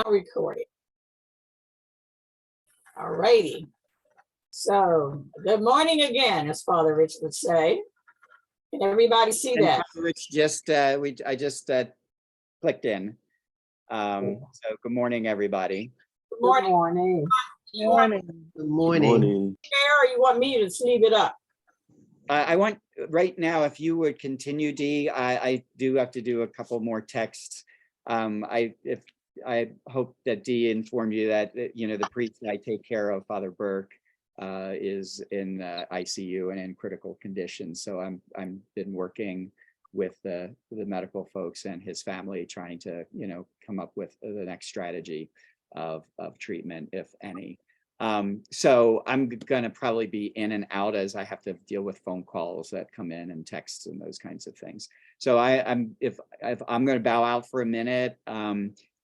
Now recording. All righty. So, good morning again, as Father Rich would say. Can everybody see And that? Father Rich I just clicked in. So good morning, everybody. Good morning. Good morning. You want me Good morning. to share, or you want me to leave it up? I want right now, if you would continue, Dee, I do have to do a couple more texts. I hope that Dee informed you that, the priest I take care of, Father Burke, is in ICU and in critical condition. So I'm been working with the medical folks and his family, trying to, come up with the next strategy of treatment, if any. So I'm going to probably be in and out as I have to deal with phone calls that come in and texts and those kinds of things. So I'm going to bow out for a minute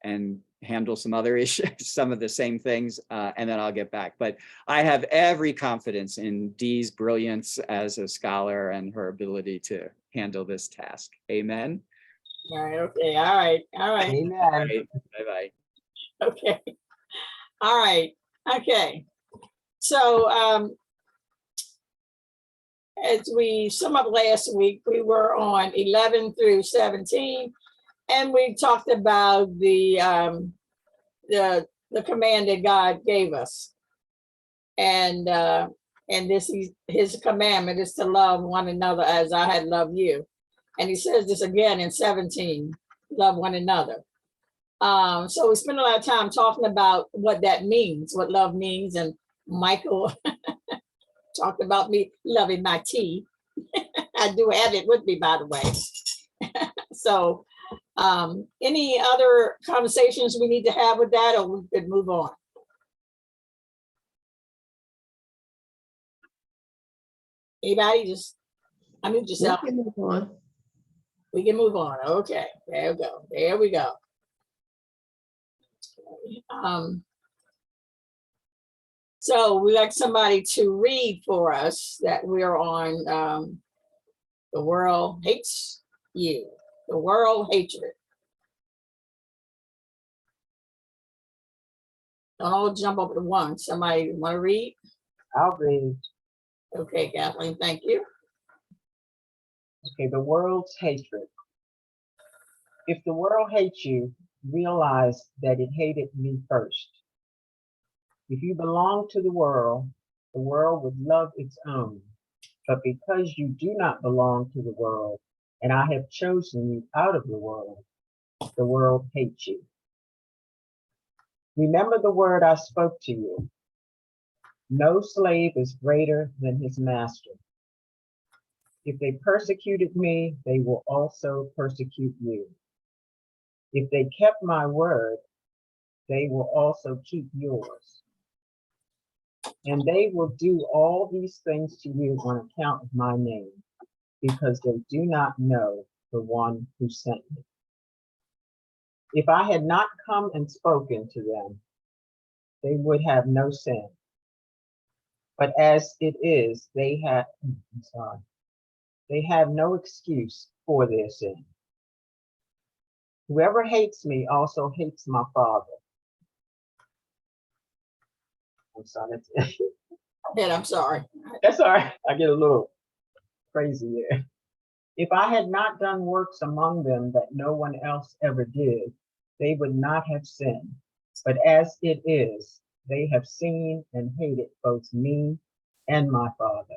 and handle some other issues, some of the same things, and then I'll get back. But I have every confidence in Dee's brilliance as a scholar and her ability to handle this task. Amen. All right, okay, all right. Amen. All right, bye-bye. Okay. All right. Okay. So as we sum up last week, we were on 11 through 17, and we talked about the command that God gave us. And this is his commandment is to love one another as I had loved you. And he says this again in 17, love one another. So we spent a lot of time talking about what that means, what love means. And Michael talked about me loving my tea. I do have it with me, by the way. So any other conversations we need to have with that, or we could move on? Anybody just unmute yourself. We can move on. We can move on. Okay, there we go. There we go. So we'd like somebody to read for us that we're on The World Hates You. The World Hatred. Don't all jump up at once. Somebody want to read? I'll read. Okay, Kathleen, thank you. Okay, the world's hatred. If the world hates you, realize that it hated me first. If you belong to the world would love its own. But because you do not belong to the world, and I have chosen you out of the world hates you. Remember the word I spoke to you. No slave is greater than his master. If they persecuted me, they will also persecute you. If they kept my word, they will also keep yours. And they will do all these things to you on account of my name, because they do not know the one who sent me. If I had not come and spoken to them, they would have no sin. But as it is, they have no excuse for their sin. Whoever hates me also hates my Father. I'm sorry. I'm sorry. That's all right. I get a little crazy here. If I had not done works among them that no one else ever did, they would not have sinned. But as it is, they have seen and hated both me and my Father.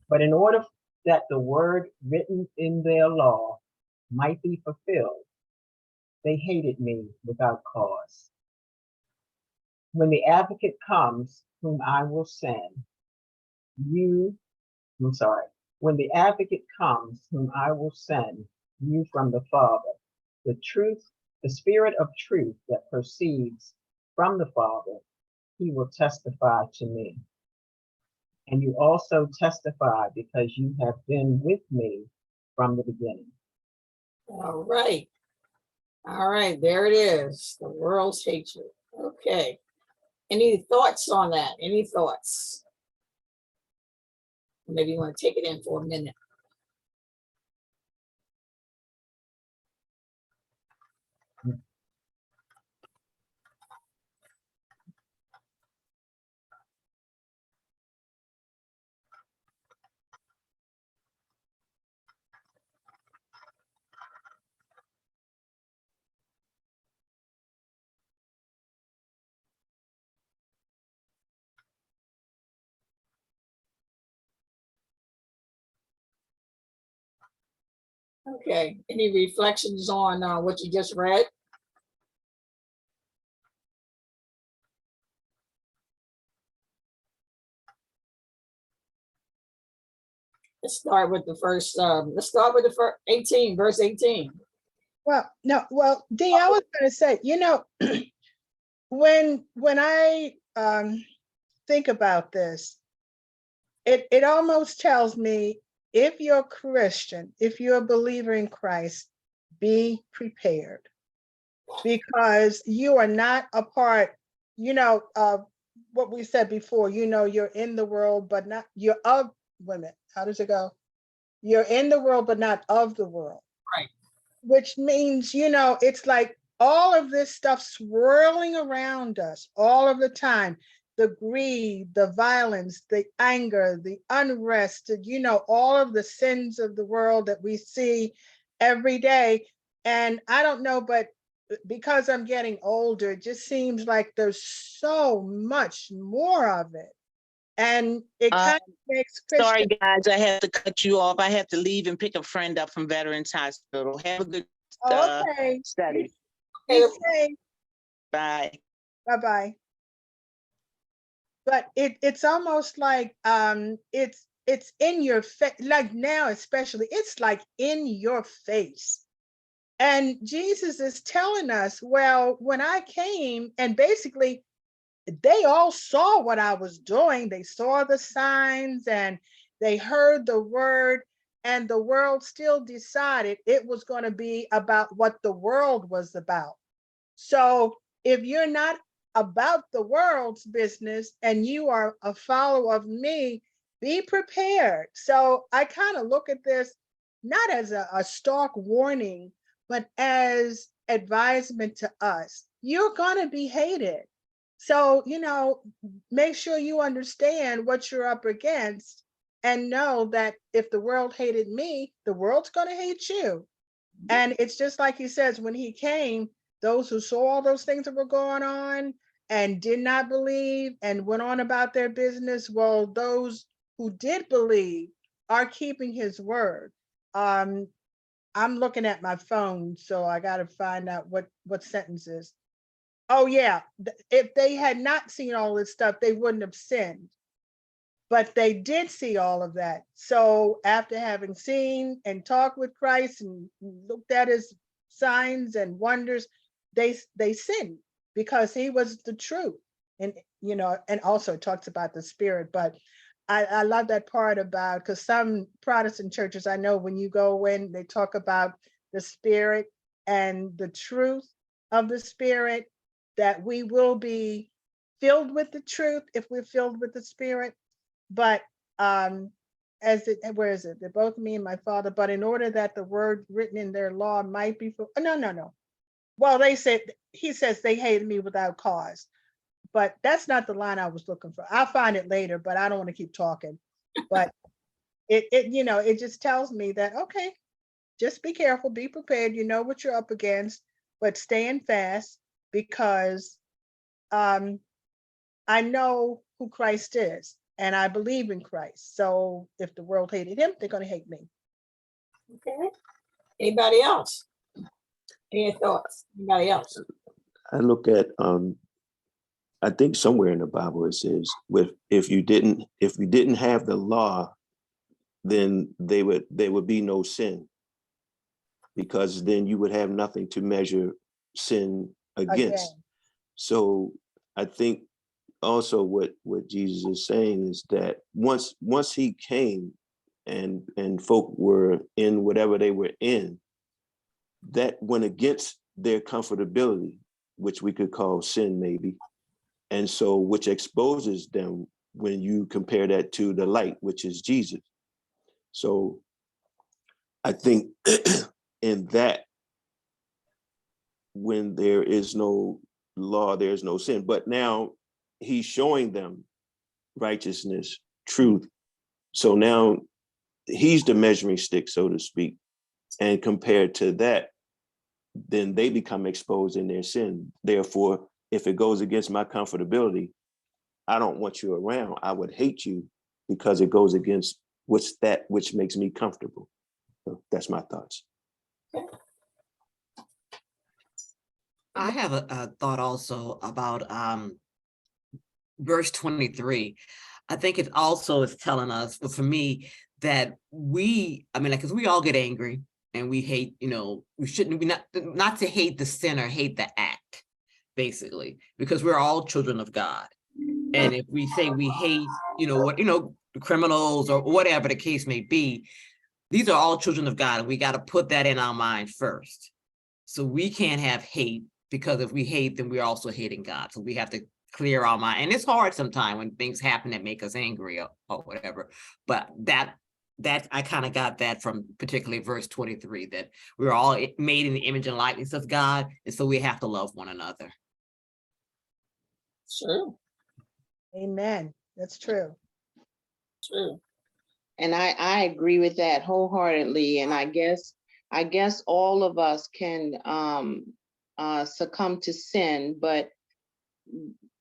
But in order that the word written in their law might be fulfilled, they hated me without cause. When the advocate comes, whom I will send, when the advocate comes, whom I will send you from the Father, the Spirit of truth that proceeds from the Father, he will testify to me. And you also testify because you have been with me from the beginning. All right. All right, there it is. The world's hatred. Okay. Any thoughts on that? Any thoughts? Maybe you want to take it in for a minute. Okay, any reflections on what you just read? Let's start with the first, let's start with the first 18, verse 18. Well, no, well, Dee, I was going to say, when I think about this, it almost tells me, if you're a Christian, if you're a believer in Christ, be prepared, because you are not a part, of what we said before. You're in the world, but not, you're of women. How does it go? You're in the world, but not of the world. Right. Which means, it's like all of this stuff swirling around us all of the time. The greed, the violence, the anger, the unrest, all of the sins of the world that we see every day. And I don't know, but because I'm getting older, it just seems like there's so much more of it. And it kind of makes Sorry, Christian. guys, I have to cut you off. I have to leave and pick a friend up from Veterans Hospital. Have a good Oh, okay. study. Be safe. Bye. Bye-bye. But it's almost like it's in your face, like now especially, it's like in your face. And Jesus is telling us, well, when I came, and basically they all saw what I was doing. They saw the signs and they heard the word, and the world still decided it was going to be about what the world was about. So if you're not about the world's business and you are a follower of me, be prepared. So I kind of look at this not as a stark warning, but as advisement to us. You're going to be hated. So, make sure you understand what you're up against, and know that if the world hated me, the world's going to hate you. And it's just like he says, when he came, those who saw all those things that were going on and did not believe and went on about their business, well, those who did believe are keeping his word. I'm looking at my phone, so I got to find out what sentences. Oh yeah, if they had not seen all this stuff, they wouldn't have sinned. But they did see all of that. So after having seen and talked with Christ and looked at his signs and wonders, they sinned because he was the truth. And and also it talks about the spirit. But I love that part about, because some Protestant churches, I know when you go in, they talk about the spirit and the truth of the spirit, that we will be filled with the truth if we're filled with the spirit. But where is it? They're both me and my Father. But in order that the word written in their law might be no. Well, he says they hated me without cause. But that's not the line I was looking for. I'll find it later, but I don't want to keep talking. But it just tells me that, okay, just be careful, be prepared. You know what you're up against, but stand fast, because I know who Christ is and I believe in Christ. So if the world hated him, they're going to hate me. Okay. Anybody else? Any thoughts? Anybody else? I look at I think somewhere in the Bible it says, if you didn't have the law, then there would be no sin, because then you would have nothing to measure sin against. Again. So I think also what Jesus is saying is that once he came and folk were in whatever they were in, that went against their comfortability, which we could call sin maybe. And so, which exposes them when you compare that to the light, which is Jesus. So I think in that, when there is no law, there's no sin. But now he's showing them righteousness, truth. So now he's the measuring stick, so to speak. And compared to that, then they become exposed in their sin. Therefore, if it goes against my comfortability, I don't want you around. I would hate you because it goes against which makes me comfortable. So that's my thoughts. I have a thought also about verse 23. I think it also is telling us, well, for me, that I mean, like, because we all get angry and we hate, we shouldn't be not to hate the sin or hate the act, basically, because we're all children of God. And if we say we hate, the criminals or whatever the case may be, these are all children of God, and we got to put that in our mind first. So we can't have hate, because if we hate, then we're also hating God. So we have to clear our mind. And it's hard sometimes when things happen that make us angry or whatever. But that I kind of got that from particularly verse 23, that we're all made in the image and likeness of God. And so we have to love one another. True, Amen. That's true. true. And I agree with that wholeheartedly. And I guess all of us can succumb to sin, but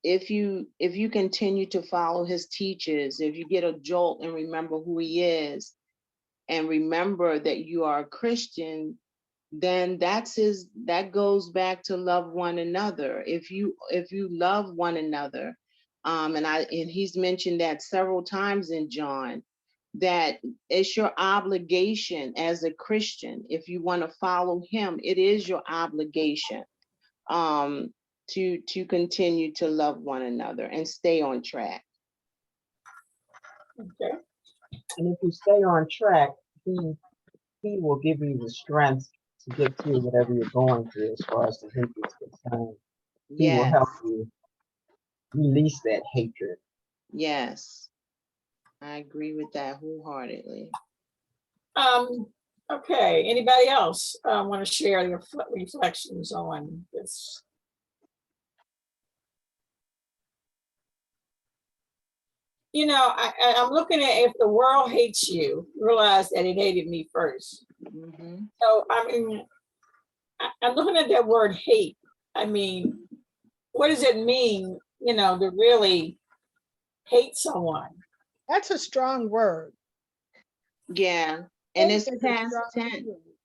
if you continue to follow his teachers, if you get a jolt and remember who he is, and remember that you are a Christian, then that goes back to love one another. If you love one another, and he's mentioned that several times in John, that it's your obligation as a Christian. If you want to follow him, it is your obligation to continue to love one another and stay on track. Okay. And if you stay on track, he will give you the strength to get through whatever you're going through as far as the hate is concerned. He will Yes, help you release that hatred. yes, I agree with that wholeheartedly. Okay, anybody else want to share your reflections on this? I'm looking at, if the world hates you, realize that it hated me first. Mhm. So, I mean, I'm looking at that word hate. I mean, what does it mean, to really hate someone? That's a strong word. Yeah, and Hate it's is a past strong tense. word.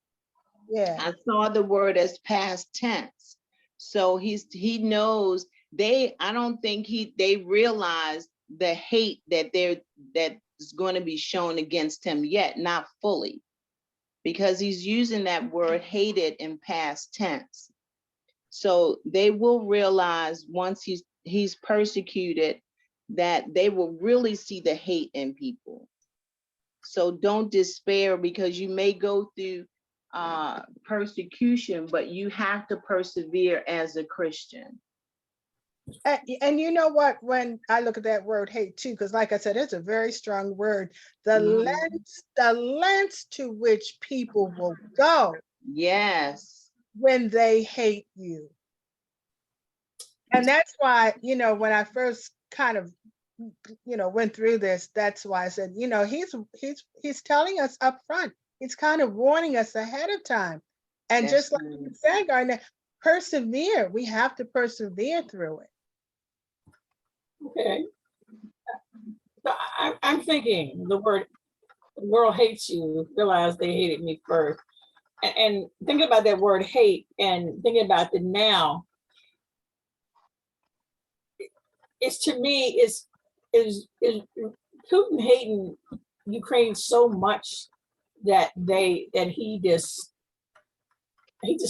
Yeah. I saw the word as past tense. So he knows I don't think they realize the hate that's going to be shown against him yet, not fully, because he's using that word hated in past tense. So they will realize once he's persecuted, that they will really see the hate in people. So don't despair, because you may go through persecution, but you have to persevere as a Christian. And you know what, when I look at that word hate too, because like I said, it's a very strong word. The lengths to which people will go. Yes. When they hate you. And that's why, when I first kind of, went through this, that's why I said, he's telling us up front. He's kind of warning us ahead of time. And That's just like right. you said, Gardner, persevere. We have to persevere through it. Okay. So I'm thinking the world hates you, realize they hated me first. And thinking about that word hate and thinking about the now, it's, to me, is Putin hating Ukraine so much that he just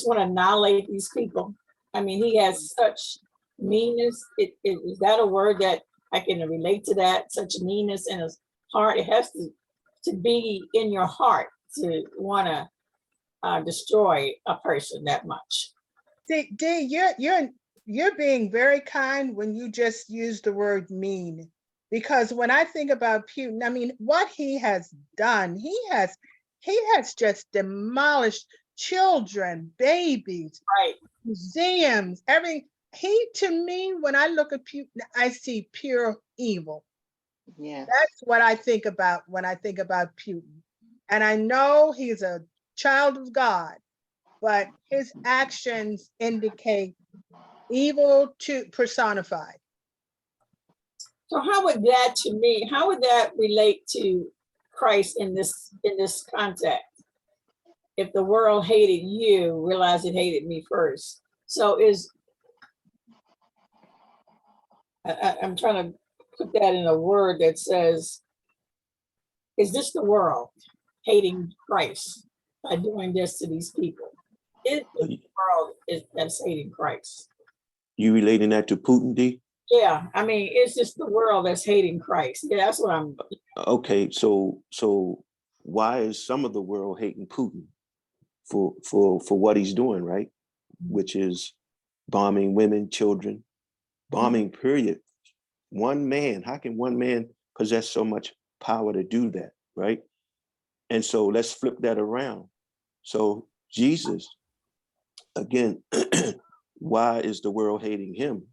want to annihilate these people. I mean, he has such meanness. Is that a word that I can relate to? That such meanness in his heart? It has to be in your heart to want to destroy a person that much. Dee, you're being very kind when you just use the word mean, because when I think about Putin, I mean, what he has done, he has just demolished children, babies, Right. museums, everything. To me, when I look at Putin, I see pure evil. Yeah. That's what I think about when I think about Putin. And I know he's a child of God, but his actions indicate evil to personified. So how would that relate to Christ in this context? if the world hated you, realize it hated me first. So I'm trying to put that in a word that says, is this the world hating Christ by doing this to these people? Is the world that's hating Christ? You relating that to Putin, D? Yeah, I mean, it's just the world that's hating Christ. Yeah, that's what I'm. Okay, so why is some of the world hating Putin for what he's doing, right? Which is bombing women, children, bombing, period. One man, how can one man possess so much power to do that, right? And so let's flip that around. So Jesus, again, why is the world hating him?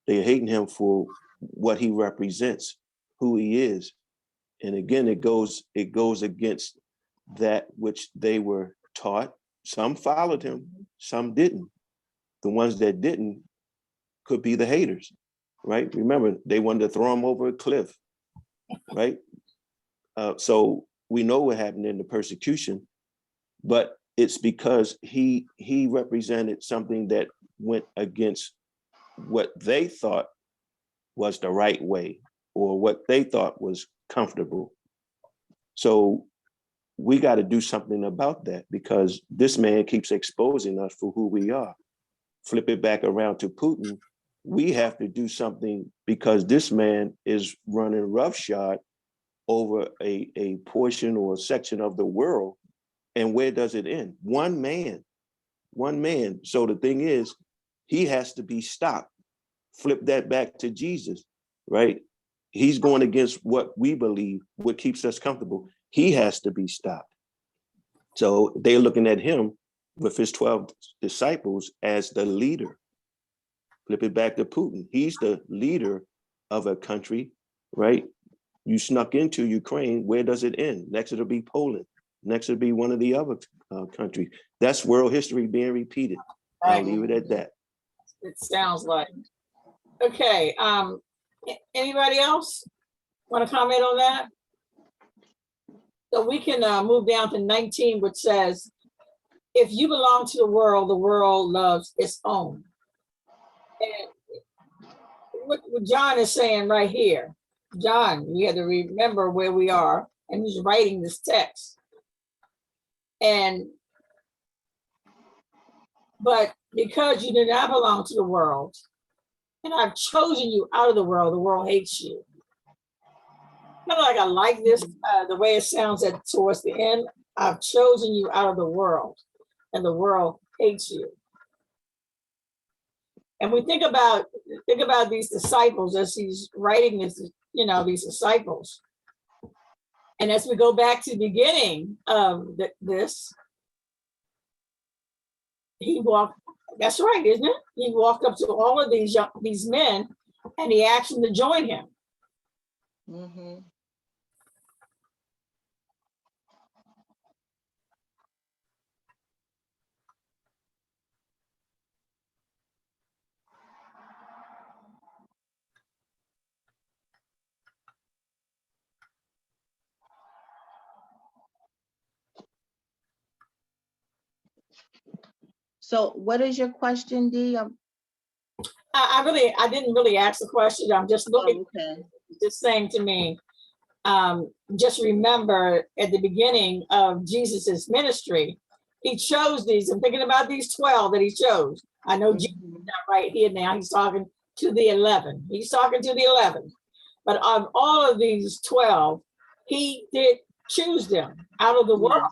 They're hating him for what he represents, who he is. And again, it goes against that which they were taught. Some followed him, some didn't. The ones that didn't could be the haters, right? Remember, they wanted to throw him over a cliff, right? So we know what happened in the persecution, but it's because he represented something that went against what they thought was the right way or what they thought was comfortable. So we got to do something about that because this man keeps exposing us for who we are. Flip it back around to Putin. We have to do something because this man is running roughshod over a portion or a section of the world. And where does it end? One man. So the thing is, he has to be stopped. Flip that back to Jesus, right? He's going against what we believe, what keeps us comfortable. He has to be stopped. So they're looking at him with his 12 disciples as the leader. Flip it back to Putin. He's the leader of a country, right? You snuck into Ukraine. Where does it end? Next, it'll be Poland. Next, it'll be one of the other countries. That's world history being repeated. I'll leave it at that. It sounds like. Okay. Anybody else want to comment on that? So we can move down to 19, which says, if you belong to the world loves its own. And what John is saying right here, John, we had to remember where we are, and he's writing this text. But because you do not belong to the world, and I've chosen you out of the world hates you. Kind of like I like this, the way it sounds towards the end. I've chosen you out of the world, and the world hates you. And we think about these disciples as he's writing this, these disciples. And as we go back to the beginning of this, he walked, that's right, isn't it? He walked up to all of these men and he asked them to join him. Mm-hmm. So what is your question, Dee? I didn't really ask the question. I'm just looking, okay. Just saying to me, just remember at the beginning of Jesus's ministry, he chose these. I'm thinking about these 12 that he chose. I know Jesus is not right here now. He's talking to the 11. He's talking to the 11. But of all of these 12, he did choose them out of the world.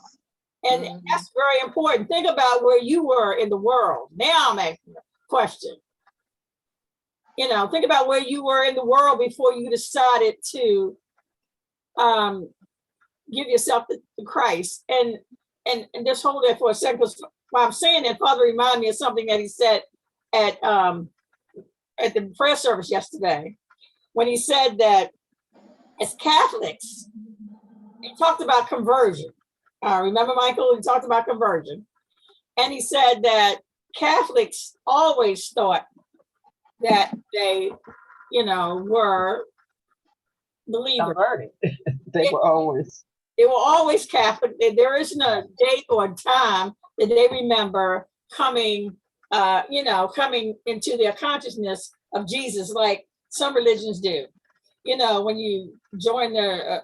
And that's very important. Think about where you were in the world. Now I'm asking a question. Think about where you were in the world before you decided to give yourself to Christ. And just hold that for a second, because while I'm saying that, Father reminded me of something that he said at the prayer service yesterday, when he said that as Catholics, he talked about conversion. Remember, Michael, he talked about conversion. And he said that Catholics always thought that they, were believers. Converted. They were always. They were always Catholic. There isn't a date or time that they remember coming, coming into their consciousness of Jesus like some religions do. You know, when you join a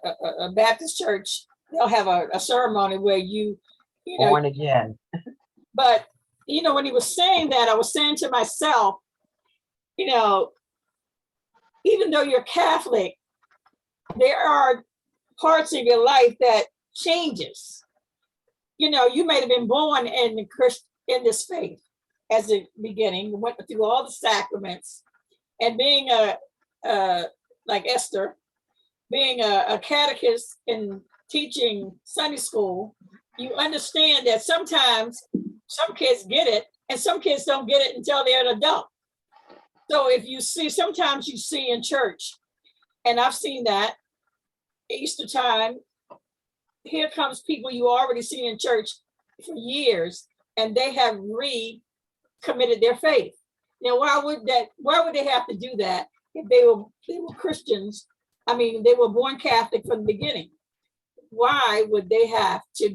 Baptist church, they'll have a ceremony where you know, Born again. but when he was saying that, I was saying to myself, even though you're Catholic, there are parts of your life that changes. You may have been born in this faith as a beginning, went through all the sacraments, and being like Esther, being a catechist and teaching Sunday school, you understand that sometimes some kids get it and some kids don't get it until they're an adult. So if you see, sometimes you see in church, and I've seen that Easter time, here comes people you already see in church for years, and they have recommitted their faith. Now, why would they have to do that if they were Christians? I mean, they were born Catholic from the beginning. Why would they have to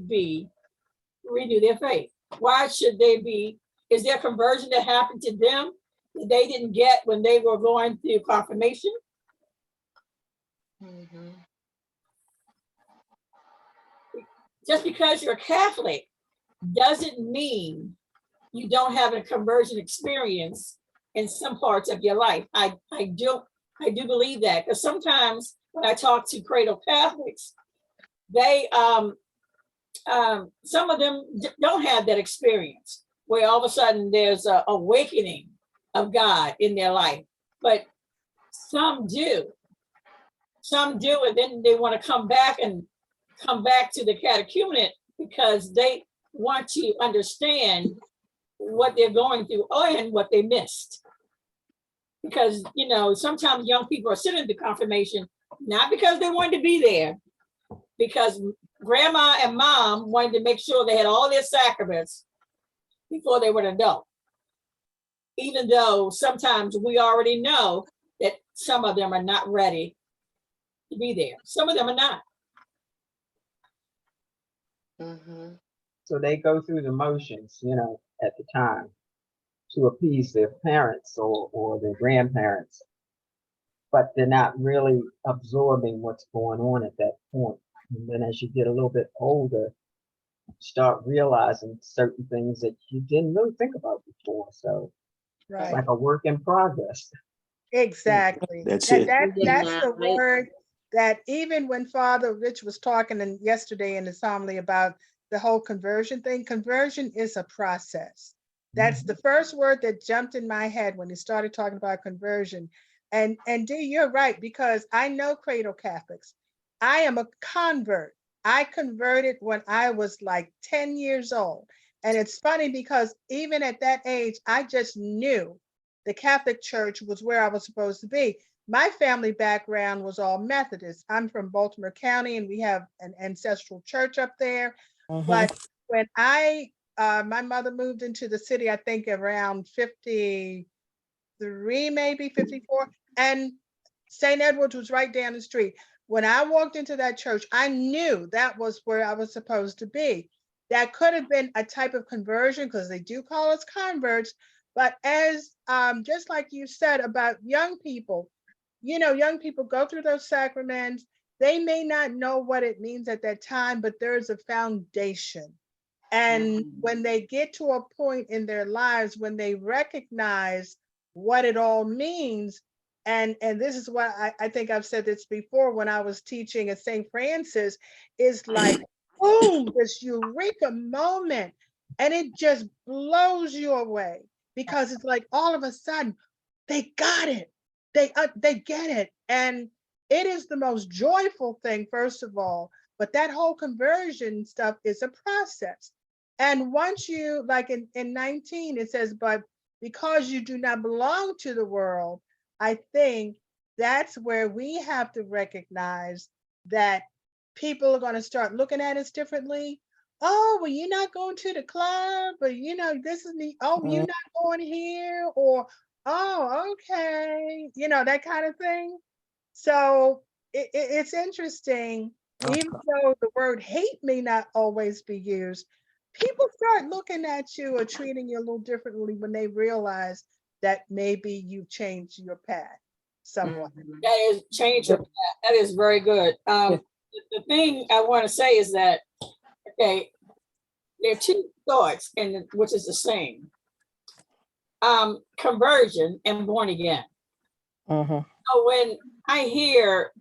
renew their faith? Why should they be? Is there conversion that happened to them that they didn't get when they were going through confirmation? Mhm. Just because you're Catholic doesn't mean you don't have a conversion experience in some parts of your life. I do believe that, because sometimes when I talk to cradle Catholics, they some of them don't have that experience where all of a sudden there's a awakening of God in their life, but some do, and then they want to come back to the catechumenate because they want to understand what they're going through and what they missed. Because, sometimes young people are sitting through confirmation, not because they wanted to be there, because grandma and mom wanted to make sure they had all their sacraments before they were an adult. Even though sometimes we already know that some of them are not ready to be there. Some of them are not. Mhm. So they go through the motions, at the time to appease their parents or their grandparents, but they're not really absorbing what's going on at that point. And then as you get a little bit older, you start realizing certain things that you didn't really think about before. So it's Right, like a work in progress. exactly. That's That, it. that, that's the Right. word that even when Father Rich was talking yesterday in his homily about the whole conversion thing, conversion is a process. That's the first word that jumped in my head when he started talking about conversion. And Dee, you're right, because I know cradle Catholics. I am a convert. I converted when I was like 10 years old. And it's funny because even at that age, I just knew the Catholic Church was where I was supposed to be. My family background was all Methodist. I'm from Baltimore County and we have an ancestral church up there. But when my mother moved into the city, I think around 53, maybe 54, and St. Edward's was right down the street. When I walked into that church, I knew that was where I was supposed to be. That could have been a type of conversion because they do call us converts. But as just like you said about young people, young people go through those sacraments. They may not know what it means at that time, but there's a foundation. And when they get to a point in their lives when they recognize what it all means, and this is what I think I've said this before when I was teaching at St. Francis, is like, boom, this eureka moment. And it just blows you away because it's like all of a sudden they got it. They get it. And it is the most joyful thing, first of all, but that whole conversion stuff is a process. And once you, like in 19, it says, but because you do not belong to the world, I think that's where we have to recognize that people are going to start looking at us differently. Oh, well, you're not going to the club, or this is me. Oh, you're not going here, or oh, okay, that kind of thing. So it's interesting Even though the word hate may not always be used, people start looking at you or treating you a little differently when they realize that maybe you've changed your path somewhat. That is change of path. That is very good. The thing I want to say is that, okay, there are two thoughts, and which is the same. Conversion and born again. So when I hear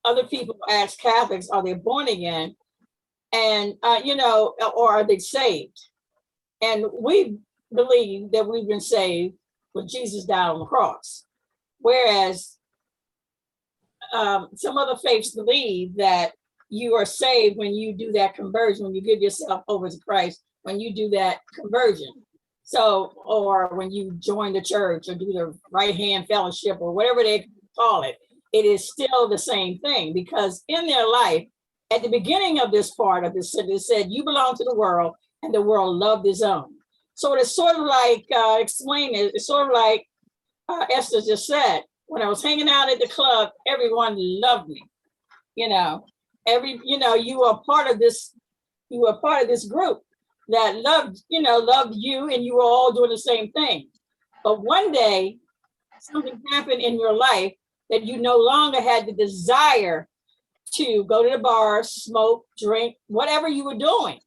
other people ask Catholics, are they born again? And, or are they saved? And we believe that we've been saved when Jesus died on the cross. Whereas some other faiths believe that you are saved when you do that conversion, when you give yourself over to Christ, when you do that conversion. So, or when you join the church or do the right hand fellowship or whatever they call it, it is still the same thing, because in their life, at the beginning of this part of this, it said, you belong to the world and the world loved his own. So it's sort of like, explain it, it's sort of like Esther just said, when I was hanging out at the club, everyone loved me. You were part of this, group that loved you, and you were all doing the same thing. But one day, something happened in your life that you no longer had the desire to go to the bar, smoke, drink, whatever you were doing,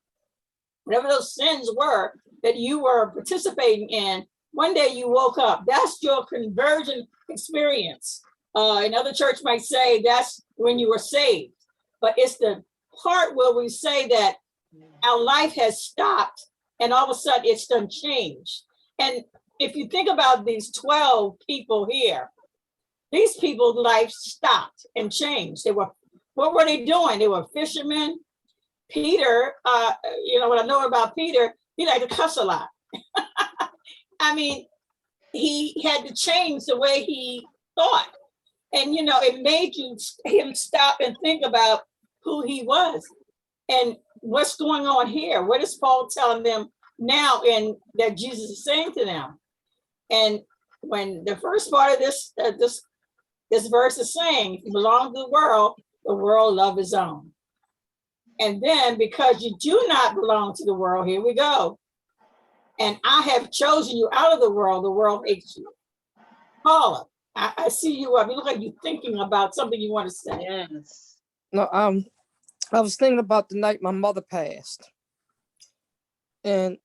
whatever those sins were that you were participating in. One day you woke up. That's your conversion experience. Another church might say that's when you were saved. But it's the part where we say that our life has stopped and all of a sudden it's done changed. And if you think about these 12 people here, these people's life stopped and changed. What were they doing? They were fishermen. Peter, what I know about Peter, he liked to cuss a lot. I mean, he had to change the way he thought. And, it made him stop and think about who he was and what's going on here. What is Paul telling them now and that Jesus is saying to them? And when the first part of this verse is saying, if you belong to the world love his own. And then because you do not belong to the world, here we go. And I have chosen you out of the world hates you. Paula, I see you up. You look like you're thinking about something you want to say. Yes. No, I was thinking about the night my mother passed. And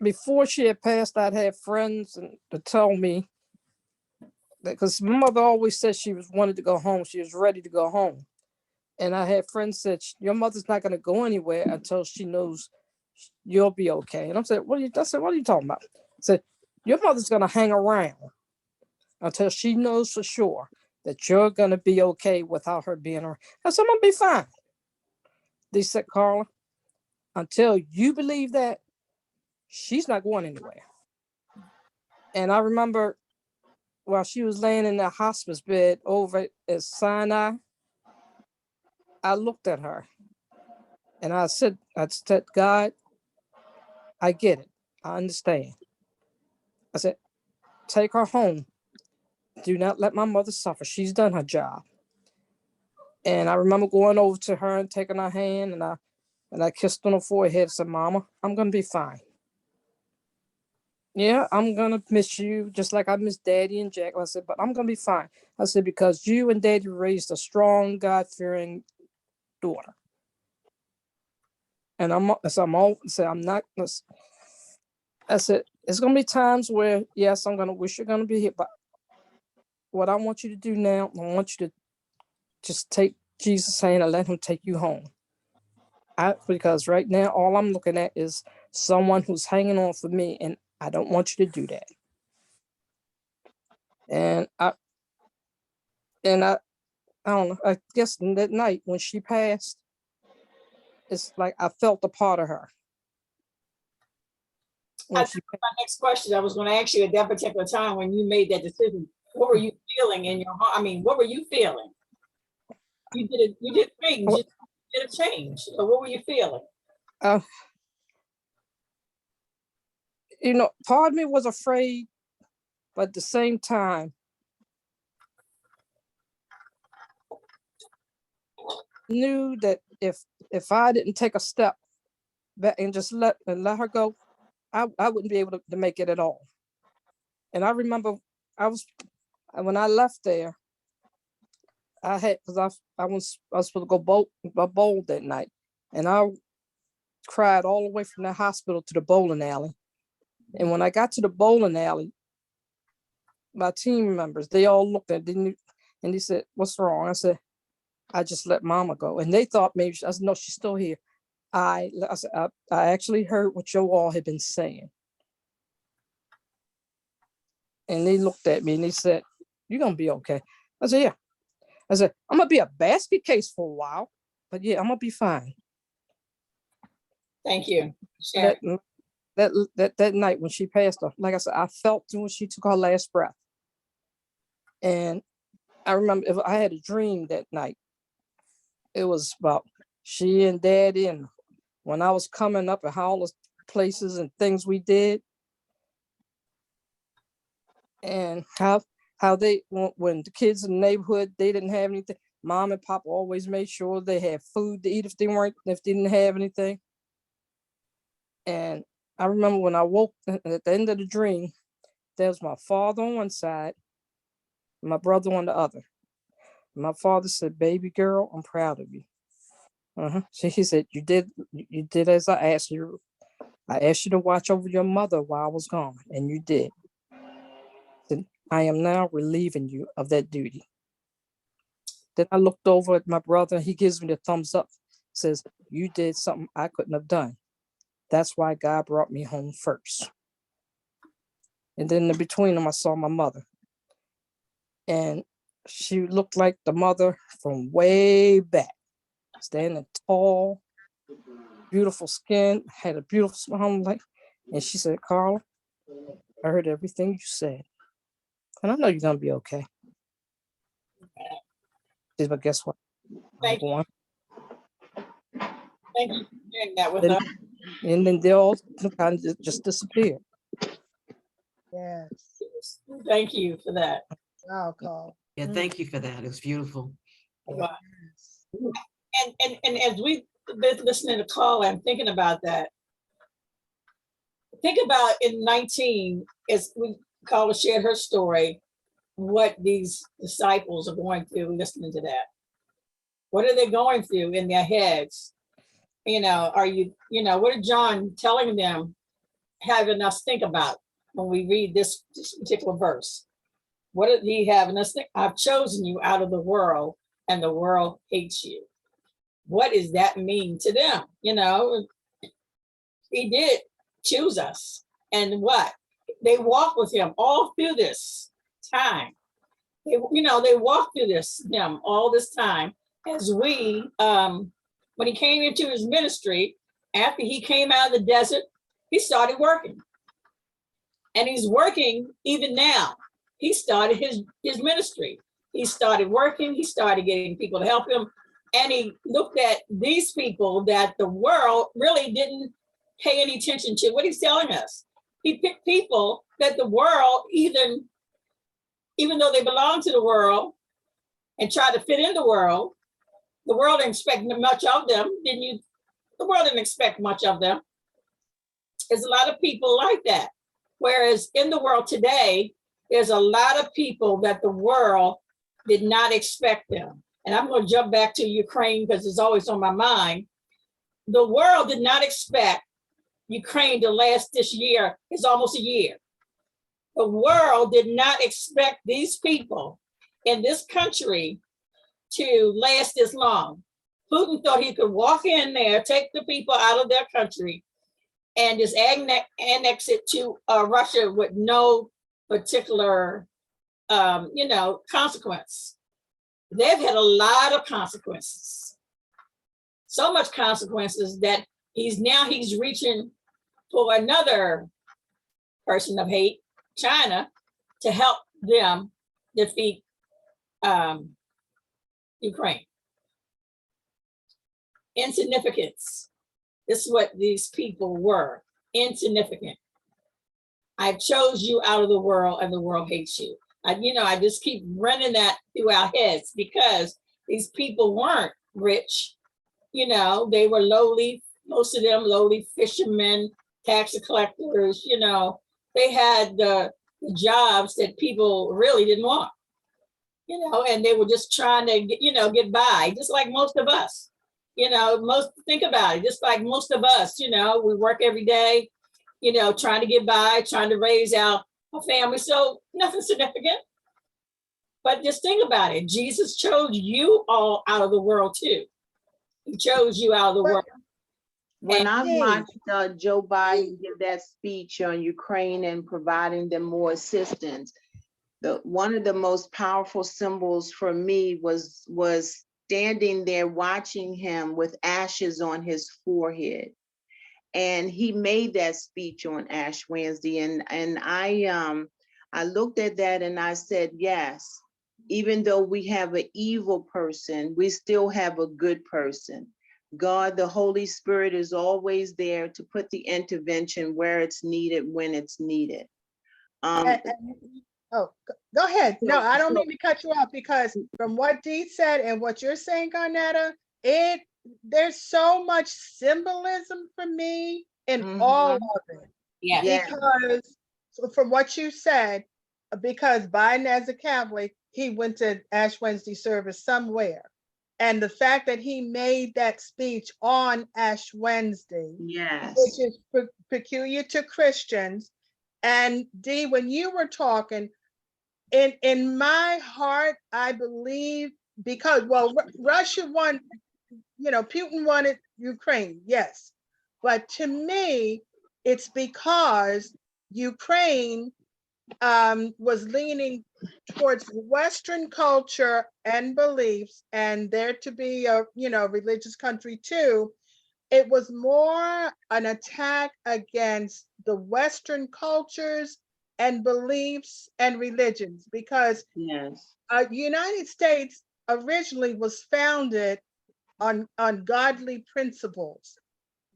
before she had passed, I'd had friends to tell me that, because my mother always said she wanted to go home. She was ready to go home. And I had friends said, your mother's not going to go anywhere until she knows you'll be okay. And I said, what are you talking about? I said, your mother's going to hang around until she knows for sure that you're going to be okay without her being around. I said, I'm going to be fine. They said, Carla, until you believe that, she's not going anywhere. And I remember while she was laying in the hospice bed over at Sinai, I looked at her and I said, God, I get it. I understand. I said, take her home. Do not let my mother suffer. She's done her job. And I remember going over to her and taking her hand, and I kissed on her forehead and said, Mama, I'm going to be fine. Yeah, I'm going to miss you just like I miss Daddy and Jack. I said, but I'm going to be fine. I said, because you and Daddy raised a strong, God-fearing daughter. And I said, it's going to be times where, yes, I'm going to wish you're going to be here. But what I want you to do now, I want you to just take Jesus' hand and let him take you home. Because right now, all I'm looking at is someone who's hanging on for me, and I don't want you to do that. And I don't know, I guess that night when she passed, it's like I felt a part of her. My next question I was going to ask you at that particular time when you made that decision, what were you feeling in your heart? I mean, what were you feeling? You did things, you did a change. So what were you feeling? Part of me was afraid, but at the same time, knew that if I didn't take a step back and just let her go, I wouldn't be able to make it at all. And I remember when I left there, I had, because I was supposed to go bowl that night, and I cried all the way from the hospital to the bowling alley. And when I got to the bowling alley, my team members, they all looked at me and they said, "What's wrong?" I said, "I just let Mama go." And they thought maybe, I said, "No, she's still here." I said, I actually heard what you all had been saying. And they looked at me and they said, "You're going to be okay." I said, "Yeah." I said, "I'm going to be a basket case for a while, but yeah, I'm going to be fine." Thank you. Sharon. That night when she passed off, like I said, I felt when she took her last breath. And I remember if I had a dream that night, it was about she and Daddy, and when I was coming up and all the places and things we did, and how they, when the kids in the neighborhood, they didn't have anything, Mom and Papa always made sure they had food to eat if they didn't have anything. And I remember when I woke at the end of the dream, there was my father on one side, my brother on the other. My father said, "Baby girl, I'm proud of you." So he said, you did as I asked you. I asked you to watch over your mother while I was gone, and you did. Said, "I am now relieving you of that duty." Then I looked over at my brother, and he gives me the thumbs up, says, "You did something I couldn't have done. That's why God brought me home first." And then in between them, I saw my mother. And she looked like the mother from way back, standing tall, beautiful skin, had a beautiful smile. And she said, "Carla, I heard everything you said, and I know you're going to be okay." She said, "But guess what? I'm Thank you. going." Thank you for sharing that with Then, us. and then they all kind of just disappeared. Yes. Thank you for that. Wow, Carl. Yeah, thank you for that. It was beautiful. Wow. Yes. And as we've been listening to Carla and thinking about that, think about in 19, as Carla shared her story, what these disciples are going through listening to that. What are they going through in their heads? What is John telling them, having us think about when we read this particular verse? What did he having us think? "I've chosen you out of the world, and the world hates you." What does that mean to them? He did choose us. And what? They walked with him all through this time. They walked through him all this time as when he came into his ministry, after he came out of the desert, he started working. And he's working even now. He started his ministry. He started working, he started getting people to help him. And he looked at these people that the world really didn't pay any attention to. What he's telling us, he picked people that the world, even though they belong to the world and try to fit in the world didn't expect much of them. The world didn't expect much of them. There's a lot of people like that. Whereas in the world today, there's a lot of people that the world did not expect them. And I'm going to jump back to Ukraine because it's always on my mind. The world did not expect Ukraine to last this year. It's almost a year. The world did not expect these people in this country to last this long. Putin thought he could walk in there, take the people out of their country, and just annex it to Russia with no particular, consequence. They've had a lot of consequences. So much consequences that he's reaching for another person of hate, China, to help them defeat Ukraine. Insignificance. This is what these people were, insignificant. "I've chose you out of the world, and the world hates you." I just keep running that through our heads because these people weren't rich. You know, they were lowly, most of them lowly fishermen, tax collectors, you know. They had the jobs that people really didn't want, you know, and they were just trying to get, you know, get by, just like most of us. You know, think about it, just like most of us, you know, we work every day, you know, trying to get by, trying to raise our family. So nothing significant. But just think about it. Jesus chose you all out of the world too. He chose you out of the But- world. When I Hey. watched Joe Biden give that speech on Ukraine and providing them more assistance, one of the most powerful symbols for me was standing there watching him with ashes on his forehead. And he made that speech on Ash Wednesday, and I looked at that and I said, yes, even though we have an evil person, we still have a good person. God, the Holy Spirit, is always there to put the intervention where it's needed, when it's needed. Oh, go ahead. No, I don't mean to cut you off, because from what Dee said and what you're saying, Garnetta, there's so much symbolism for me in all of it. Yeah. Yeah. Because from what you said, because Biden as a Catholic, he went to Ash Wednesday service somewhere. And the fact that he made that speech on Ash Wednesday, Yes. which is peculiar to Christians. And Dee, when you were talking, in my heart, I believe, because, well, Russia won, you know, Putin wanted Ukraine, yes. But to me, it's because Ukraine was leaning towards Western culture and beliefs, and there to be a, you know, religious country too. It was more an attack against the Western cultures and beliefs and religions, because Yes. United States originally was founded on godly principles.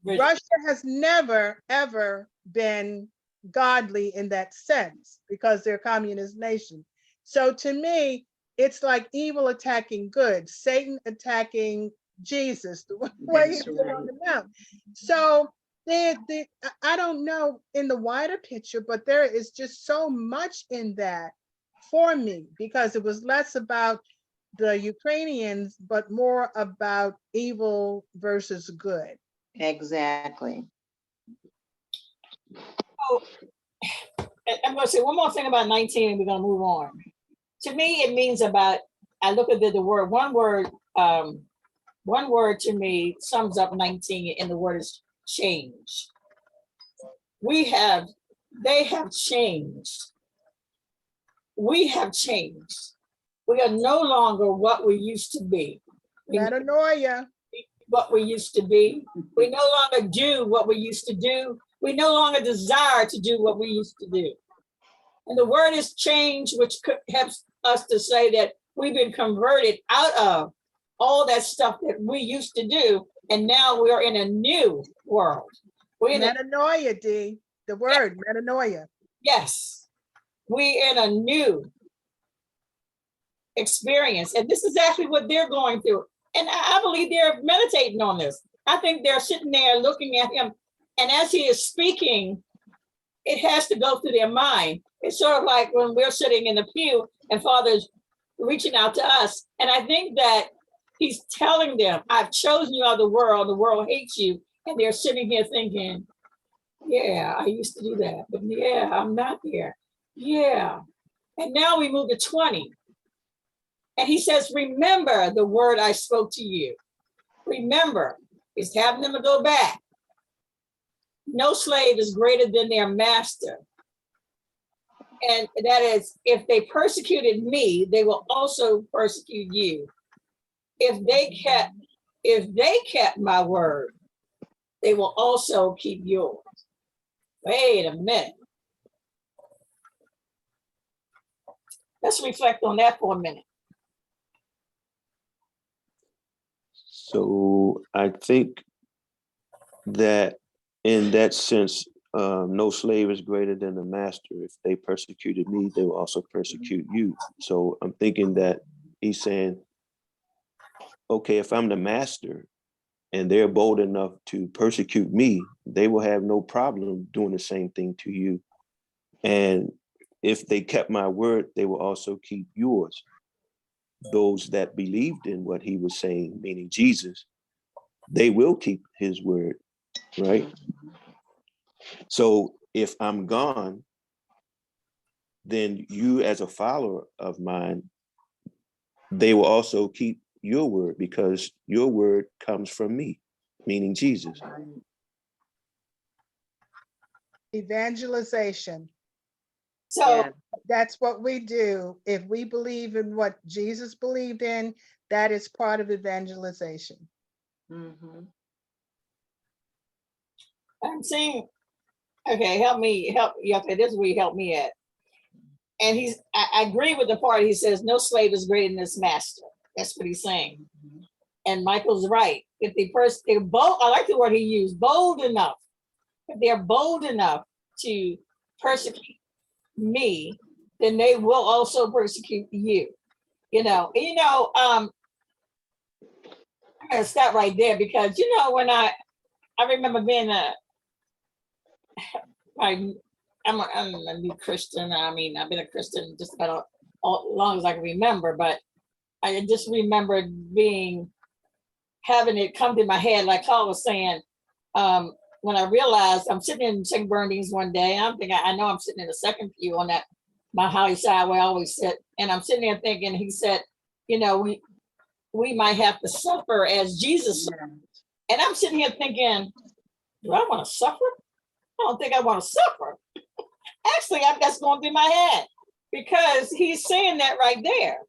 Right. Russia has never, ever been godly in that sense, because they're a communist nation. So to me, it's like evil attacking good, Satan attacking Jesus, the way he That's put right. on the mount. So I don't know in the wider picture, but there is just so much in that for me, because it was less about the Ukrainians, but more about evil versus good. Exactly. I'm going to say one more thing about 19 and we're going to move on. To me, it means about, I look at the word, one word to me sums up 19, and the word is change. They have changed. We have changed. We are no longer what we used to be. Metanoia. What we used to be. We no longer do what we used to do. We no longer desire to do what we used to do. And the word is change, which helps us to say that we've been converted out of all that stuff that we used to do. And now we're in a new world. We're in Metanoia, D. The word, metanoia. yes, we're in a new experience. And this is exactly what they're going through. And I believe they're meditating on this. I think they're sitting there looking at him. And as he is speaking, it has to go through their mind. It's sort of like when we're sitting in the pew and Father's reaching out to us. And I think that he's telling them, I've chosen you out of the world hates you. And they're sitting here thinking, yeah, I used to do that, but yeah, I'm not there. Yeah. And now we move to 20. And he says, remember the word I spoke to you. Remember, he's having them to go back. No slave is greater than their master. And that is, if they persecuted me, they will also persecute you. If they kept my word, they will also keep yours. Wait a minute. Let's reflect on that for a minute. So I think that in that sense, no slave is greater than the master. If they persecuted me, they will also persecute you. So I'm thinking that he's saying, okay, if I'm the master and they're bold enough to persecute me, they will have no problem doing the same thing to you. And if they kept my word, they will also keep yours. Those that believed in what he was saying, meaning Jesus, they will keep his word, right? So if I'm gone, then you as a follower of mine, they will also keep your word because your word comes from me, meaning Jesus. Evangelization. So Yeah. That's what we do. If we believe in what Jesus believed in, that is part of evangelization. Mhm. I'm saying, okay, help me, okay, this is where you help me at. And I agree with the part he says, no slave is greater than his master. That's what he's saying. And Michael's right. If they're bold, I like the word he used, bold enough. If they're bold enough to persecute me, then they will also persecute you. I'm gonna stop right there because when I remember being I'm a new Christian. I mean, I've been a Christian just about as long as I can remember, but I just remember having it come to my head, like Carl was saying, when I realized I'm sitting in St. Bernardine's one day, and I'm thinking, I know I'm sitting in the second pew on that my Holly side where I always sit, and I'm sitting there thinking, he said, we might have to suffer as Jesus suffered. And I'm sitting here thinking, do I want to suffer? I don't think I want to suffer. Actually, that's going through my head because he's saying that right there.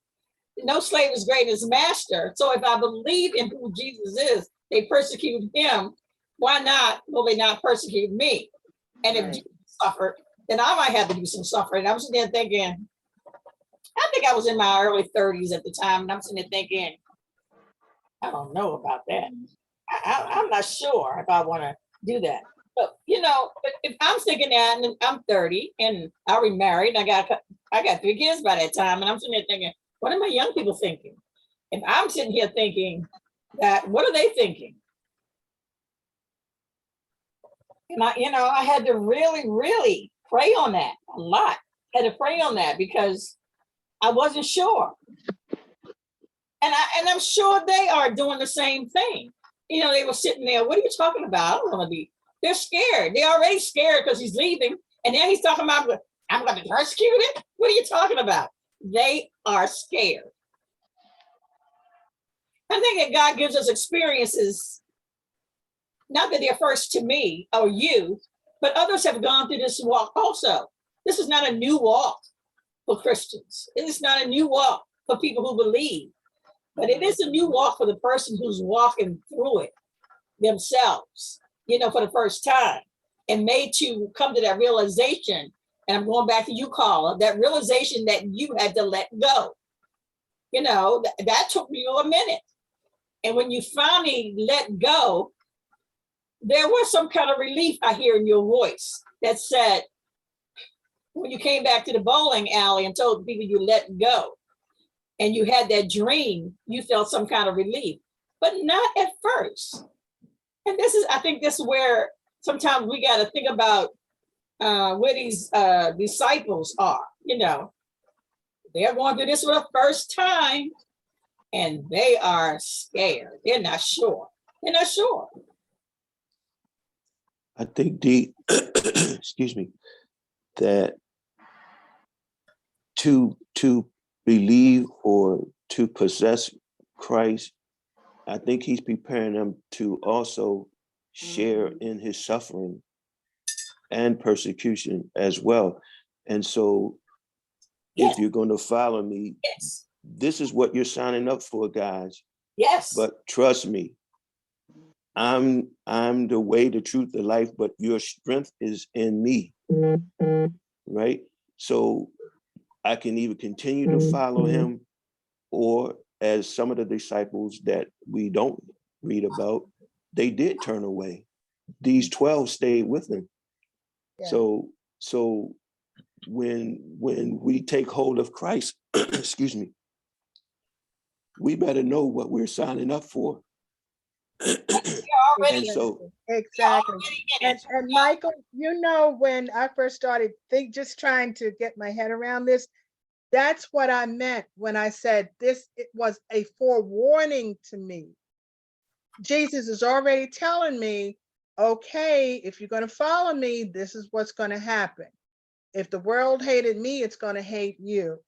No slave is greater than his master. So if I believe in who Jesus is, they persecuted him. Why not will they not persecute me? And if Jesus suffered, then I might have to do some suffering. I'm sitting there thinking, I think I was in my early 30s at the time, and I'm sitting there thinking, I don't know about that. I'm not sure if I want to do that. But if I'm thinking that, and I'm 30 and I remarried, I got 3 kids by that time, and I'm sitting there thinking, what are my young people thinking? If I'm sitting here thinking that, what are they thinking? And I had to really, really pray on that a lot. Had to pray on that because I wasn't sure. And I'm sure they are doing the same thing. They were sitting there, what are you talking about? I don't want to be. They're scared. They're already scared because he's leaving. And then he's talking about, I'm going to be persecuted. What are you talking about? They are scared. I think that God gives us experiences, not that they're first to me or you, but others have gone through this walk also. This is not a new walk for Christians. It is not a new walk for people who believe, but it is a new walk for the person who's walking through it themselves, for the first time, and made to come to that realization. And I'm going back to you, Carla, that realization that you had to let go. That took you a minute. And when you finally let go, there was some kind of relief I hear in your voice that said, when you came back to the bowling alley and told people you let go and you had that dream, you felt some kind of relief, but not at first. And I think this is where sometimes we got to think about where these disciples are. They're going through this for the first time and they are scared. They're not sure. I think excuse me, that to believe or to possess Christ, I think he's preparing them to also share in his suffering and persecution as well. And so if you're going to follow me, this is what you're signing up for, guys. Yes. But trust me, I'm the way, the truth, the life, but your strength is in me. Right? So I can either continue to follow him, or as some of the disciples that we don't read about, they did turn away. These 12 stayed with him. Yeah. So when we take hold of Christ, excuse me, we better know what we're signing up for. Already, And so, Exactly. already in it. And Michael, you know, when I first started just trying to get my head around this, that's what I meant when I said this, it was a forewarning to me. Jesus is already telling me, okay, if you're going to follow me, this is what's going to happen. If the world hated me, it's going to hate you.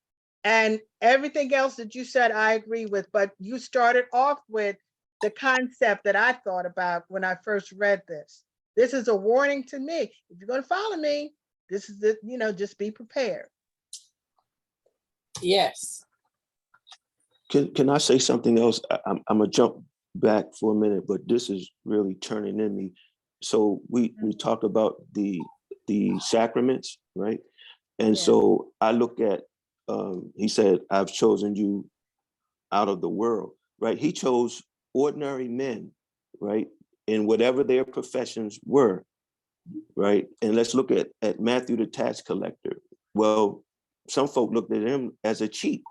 And everything else that you said, I agree with, but you started off with the concept that I thought about when I first read this. This is a warning to me. If you're going to follow me, this is the, you know, just be prepared. Yes. can I say something else? I'm gonna jump back for a minute, but this is really turning in me. So we talked about the sacraments, right? And Yeah. so I look at, he said, I've chosen you out of the world, right? He chose ordinary men, right? In whatever their professions were, right? And let's look at Matthew the tax collector. Well, some folk looked at him as a cheat,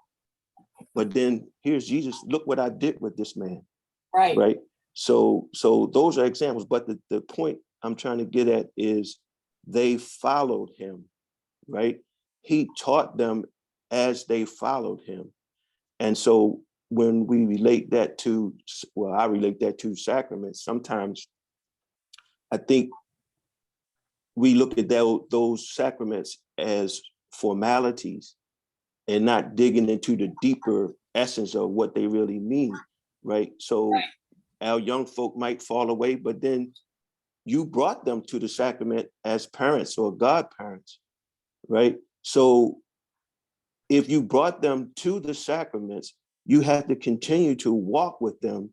but then here's Jesus, look what I did with this man, Right. right? So those are examples, but the point I'm trying to get at is they followed him, right? He taught them as they followed him. And so when we relate that to, well, I relate that to sacraments, sometimes I think we look at those sacraments as formalities and not digging into the deeper essence of what they really mean, right? So our young folk might fall away, but then you brought them to the sacrament as parents or godparents, right? So if you brought them to the sacraments, you have to continue to walk with them,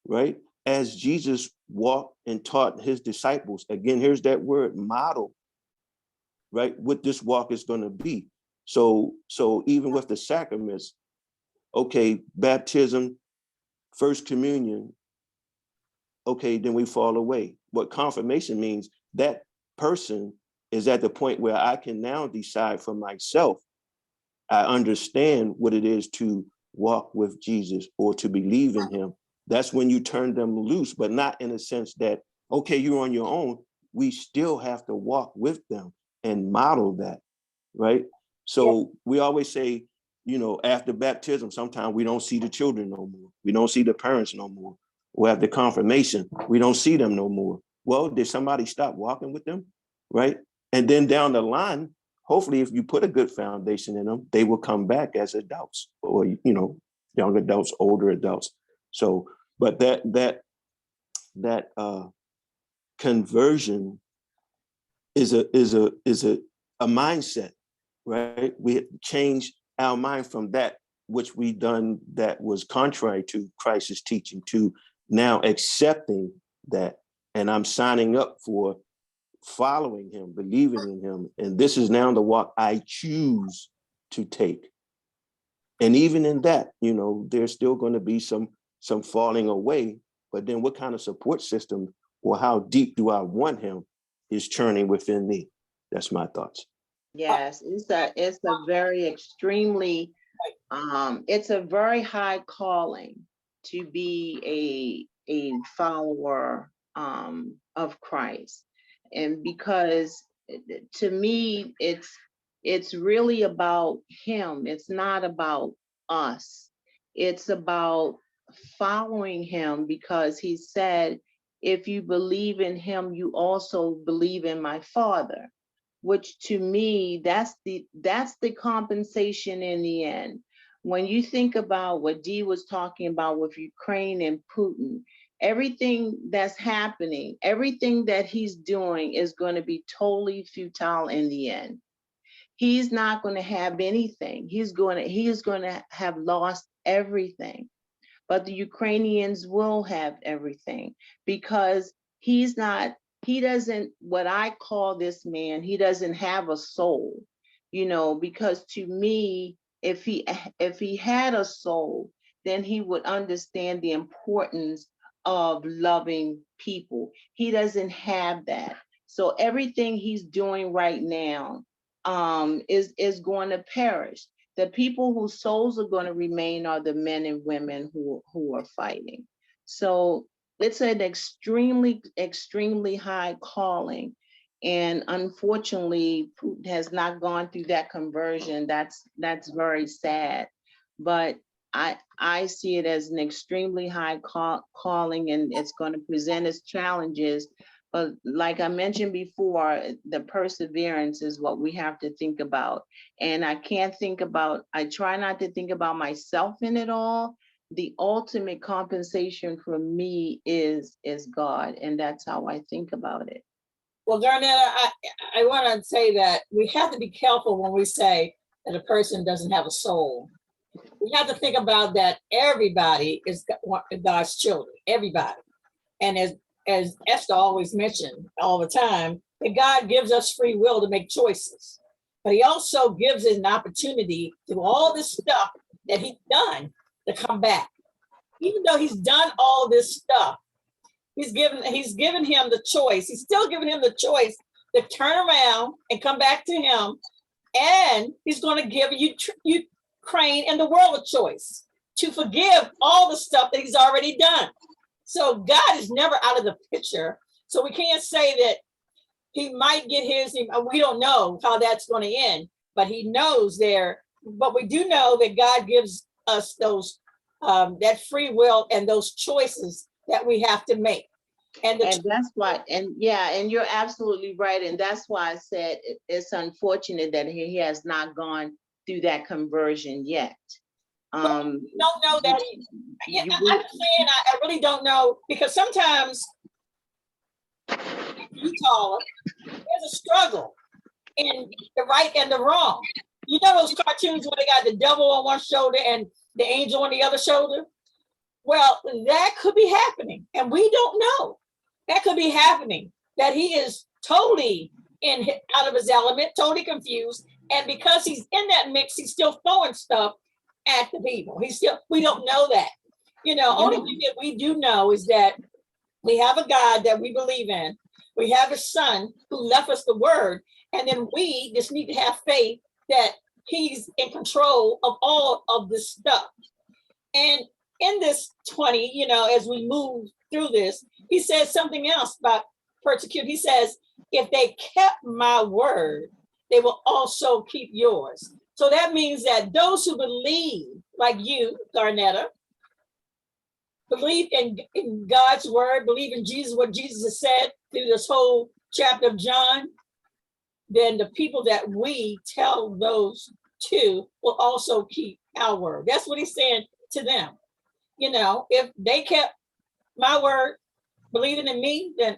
right? As Jesus walked and taught his disciples. Again, here's that word, model, right? What this walk is going to be. So even with the sacraments, okay, baptism, first communion, okay, then we fall away. What confirmation means, that person is at the point where I can now decide for myself. I understand what it is to walk with Jesus or to believe in him. That's when you turn them loose, but not in a sense that, okay, you're on your own. We still have to walk with them and model that, right? So we always say, after baptism, sometimes we don't see the children no more. We don't see the parents no more. Or after confirmation, we don't see them no more. Well, did somebody stop walking with them, right? And then down the line, hopefully, if you put a good foundation in them, they will come back as adults or, young adults, older adults. So, but that conversion is a mindset, right? We change our mind from that which we done that was contrary to Christ's teaching to now accepting that. And I'm signing up for following him, believing in him. And this is now the walk I choose to take. And even in that, there's still going to be some falling away, but then what kind of support system or how deep do I want him is churning within me. That's my thoughts. Yes, it's a very extremely, it's a very high calling to be a follower of Christ. And because to me, it's really about him. It's not about us. It's about following him because he said, if you believe in him, you also believe in my Father, which to me, that's the compensation in the end. When you think about what Dee was talking about with Ukraine and Putin, everything that's happening, everything that he's doing is going to be totally futile in the end. He's not going to have anything. He's going to have lost everything. But the Ukrainians will have everything because he doesn't, what I call this man, he doesn't have a soul, because to me, if he had a soul, then he would understand the importance of loving people. He doesn't have that. So everything he's doing right now is going to perish. The people whose souls are going to remain are the men and women who are fighting. So it's an extremely, extremely high calling. And unfortunately, Putin has not gone through that conversion. That's very sad. But I see it as an extremely high calling, and it's going to present its challenges. But like I mentioned before, the perseverance is what we have to think about. And I try not to think about myself in it all. The ultimate compensation for me is God. And that's how I think about it. Well, Garnett, I want to say that we have to be careful when we say that a person doesn't have a soul. We have to think about that everybody is God's children, everybody. And as Esther always mentioned all the time, that God gives us free will to make choices. But he also gives us an opportunity through all this stuff that he's done to come back. Even though he's done all this stuff, he's given him the choice. He's still giving him the choice to turn around and come back to him. And he's going to give Ukraine and the world a choice to forgive all the stuff that he's already done. So God is never out of the picture. So we can't say that he might get his, we don't know how that's going to end, but he knows there. But we do know that God gives us those, that free will and those choices that we have to make. And that's why, and you're absolutely right. And that's why I said it's unfortunate that he has not gone through that conversion yet. Don't know that. I'm saying I really don't know, because sometimes you call it, there's a struggle in the right and the wrong. You know those cartoons where they got the devil on one shoulder and the angel on the other shoulder? Well, that could be happening, and we don't know. That could be happening, that he is totally out of his element, totally confused, and because he's in that mix, he's still throwing stuff at the people. We don't know that. Only thing that we do know is that we have a God that we believe in. We have a son who left us the word, and then we just need to have faith that he's in control of all of this stuff. And in this 20, as we move through this, he says something else about persecute. He says, if they kept my word, they will also keep yours. So that means that those who believe, like you, Garnetta, believe in God's word, believe in Jesus, what Jesus has said through this whole chapter of John, then the people that we tell those to will also keep our word. That's what he's saying to them. If they kept my word, believing in me, then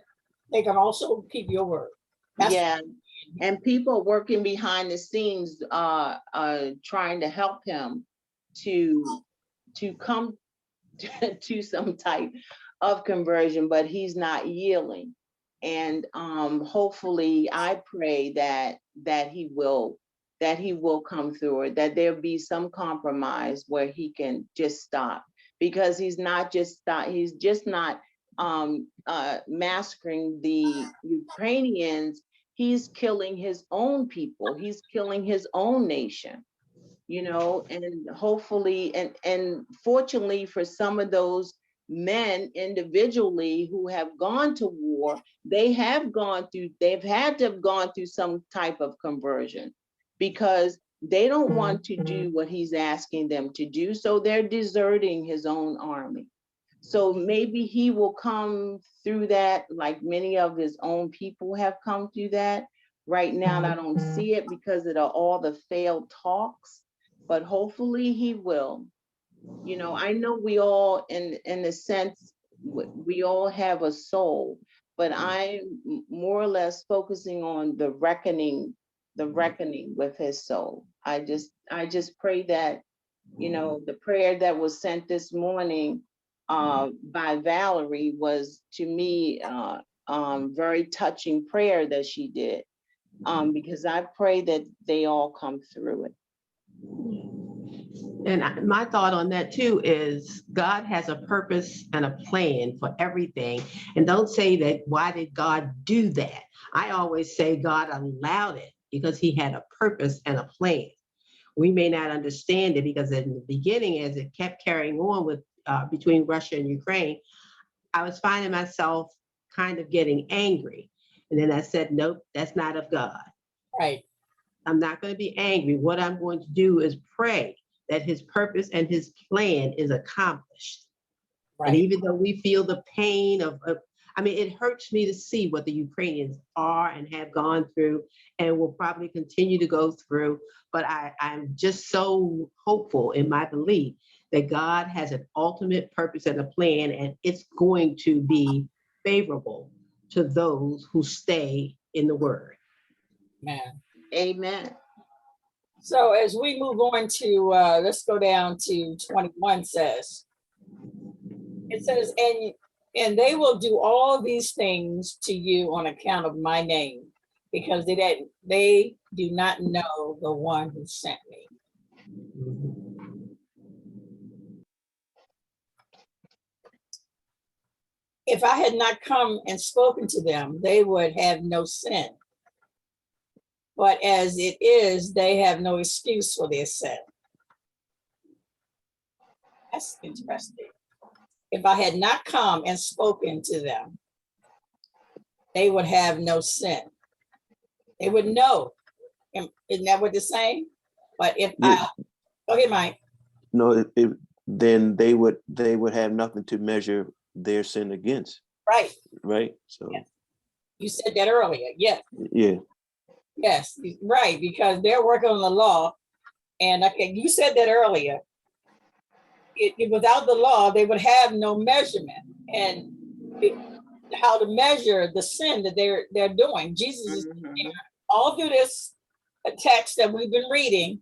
they can also keep your word. And people working behind the scenes trying to help him to come to some type of conversion, but he's not yielding. And hopefully, I pray that he will come through it, that there'll be some compromise where he can just stop, because he's not massacring the Ukrainians. He's killing his own people. He's killing his own nation, and hopefully, and fortunately for some of those men individually who have gone to war, they've had to have gone through some type of conversion, because they don't want to do what he's asking them to do. So they're deserting his own army. So maybe he will come through that, like many of his own people have come through that. Right now, I don't see it because of all the failed talks, but hopefully he will. I know we all, in a sense, we all have a soul, but I'm more or less focusing on the reckoning with his soul. I just pray that, the prayer that was sent this morning by Valerie was, to me, very touching prayer that she did, because I pray that they all come through it. And my thought on that too is God has a purpose and a plan for everything. And don't say that, why did God do that? I always say God allowed it because he had a purpose and a plan. We may not understand it because in the beginning, as it kept carrying on with between Russia and Ukraine, I was finding myself kind of getting angry. And then I said, nope, that's not of God. Right. I'm not going to be angry. What I'm going to do is pray that his purpose and his plan is accomplished. Right. And even though we feel the pain of, I mean, it hurts me to see what the Ukrainians are and have gone through and will probably continue to go through. But I'm just so hopeful in my belief that God has an ultimate purpose and a plan, and it's going to be favorable to those who stay in the word. Man. Amen. So as we move on to, let's go down to 21 says, it says, and they will do all these things to you on account of my name, because they do not know the one who sent me. If I had not come and spoken to them, they would have no sin. But as it is, they have no excuse for their sin. That's interesting. If I had not come and spoken to them, they would have no sin. They would know. Isn't that what they're saying? But if Yeah. okay, Mike. No, then they would have nothing to measure their sin against. Right. Right. So yeah. You said that earlier. Yeah. Yeah. Yes, right, because they're working on the law. And okay, you said that earlier. Without the law, they would have no measurement and how to measure the sin that they're doing. Jesus is all through this text that we've been reading.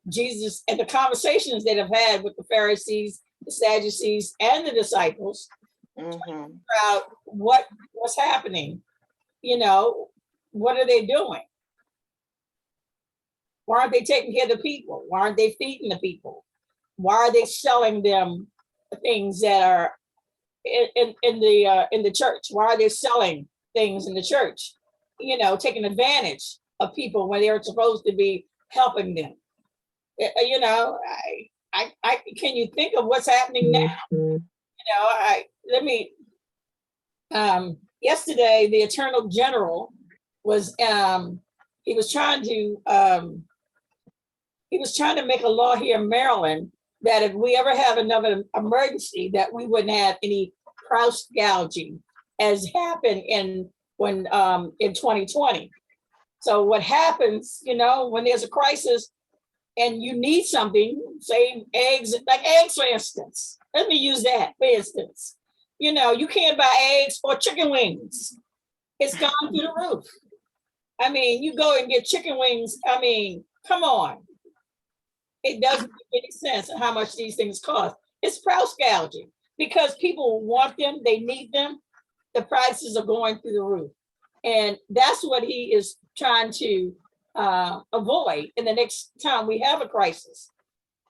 Jesus and the conversations that have had with the Pharisees, the Sadducees, and the disciples about what's happening. You know, what are they doing? Why aren't they taking care of the people? Why aren't they feeding the people? Why are they selling them things that are in the church? Why are they selling things in the church? You know, taking advantage of people when they're supposed to be helping them. You know, I can you think of what's happening now? You know, let me. Yesterday, the Attorney General was he was trying to make a law here in Maryland that if we ever have another emergency, that we wouldn't have any price gouging as happened in 2020. So what happens, you know, when there's a crisis and you need something, say eggs, like eggs, for instance. Let me use that, for instance. You know, you can't buy eggs or chicken wings. It's gone through the roof. I mean, you go and get chicken wings. I mean, come on. It doesn't make any sense how much these things cost. It's price gouging because people want them, they need them. The prices are going through the roof. And that's what he is trying to avoid in the next time we have a crisis.